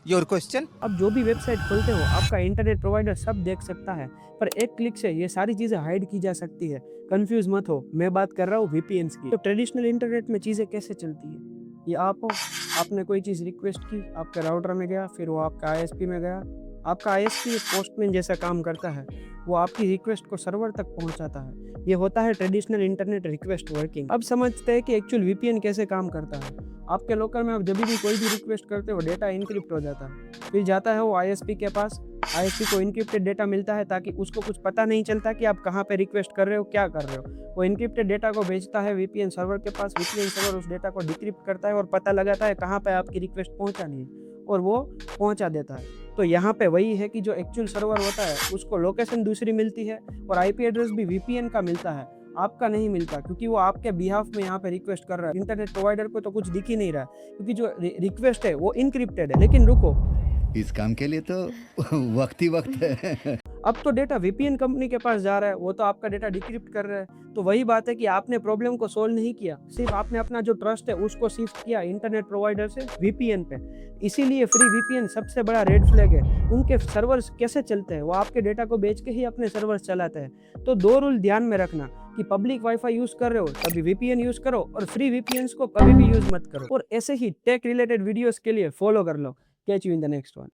Your question? अब जो भी वेबसाइट खोलते हो, आपका इंटरनेट प्रोवाइडर सब देख सकता है, पर एक क्लिक से ये सारी चीज़ें हाइड की जा सकती है। कन्फ्यूज़ मत हो, मैं बात कर रहा हूँ वीपीएन्स की। तो ट्रेडिशनल इंटरनेट में चीज़ें कैसे चलती है? ये आप हो, आपने कोई चीज़ रिक्वेस्ट की, आपके राउटर में गया, फिर वो आपका आईएसपी में गया। आपका आईएसपी एक पोस्टमैन जैसा काम करता है, वो आपकी रिक्वेस्ट को सर्वर तक पहुँचाता है। ये होता है ट्रेडिशनल इंटरनेट रिक्वेस्ट वर्किंग। अब समझते हैं कि एक्चुअल वीपीएन कैसे काम करता है। आपके लोकल में आप जब भी कोई भी रिक्वेस्ट करते हो, डेटा एन्क्रिप्ट हो जाता है। फिर जाता है वो आईएसपी के पास, आईएसपी को एन्क्रिप्टेड डेटा मिलता है ताकि उसको कुछ पता नहीं चलता कि आप कहाँ पे रिक्वेस्ट कर रहे हो, क्या कर रहे हो। वो एन्क्रिप्टेड डेटा को भेजता है वीपीएन सर्वर के पास, वीपीएन सर्वर उस डेटा को डिक्रिप्ट करता है और पता लगाता है कहाँ पे आपकी रिक्वेस्ट पहुँचानी है और वो पहुँचा देता है। तो यहाँ पे वही है कि जो एक्चुअल सर्वर होता है उसको लोकेशन दूसरी मिलती है और आईपी एड्रेस भी वीपीएन का मिलता है, आपका नहीं मिलता क्योंकि वो आपके बिहाफ में यहाँ पे रिक्वेस्ट कर रहा है। इंटरनेट प्रोवाइडर को तो कुछ दिख ही नहीं रहा है क्योंकि जो रिक्वेस्ट है वो इनक्रिप्टेड है। लेकिन रुको, इस काम के लिए तो वक्त ही वक्त है। अब तो डेटा वीपीएन कंपनी के पास जा रहा है, वो तो आपका डेटा डिक्रिप्ट कर रहा है। तो वही बात है कि आपने प्रॉब्लम को सोल्व नहीं किया, सिर्फ आपने अपना जो ट्रस्ट है उसको शिफ्ट किया इंटरनेट प्रोवाइडर से वीपीएन पे। इसीलिए फ्री वीपीएन सबसे बड़ा रेड फ्लैग है। उनके सर्वर्स कैसे चलते हैं, वो आपके डेटा को बेच के ही अपने सर्वर्स चलाते हैं। तो 2 रूल ध्यान में रखना कि पब्लिक वाईफाई यूज कर रहे हो तभी वीपीएन यूज करो और फ्री वीपीएन्स को कभी भी यूज मत करो। और ऐसे ही टेक रिलेटेड वीडियोस के लिए फॉलो कर लो। Catch you in the next one.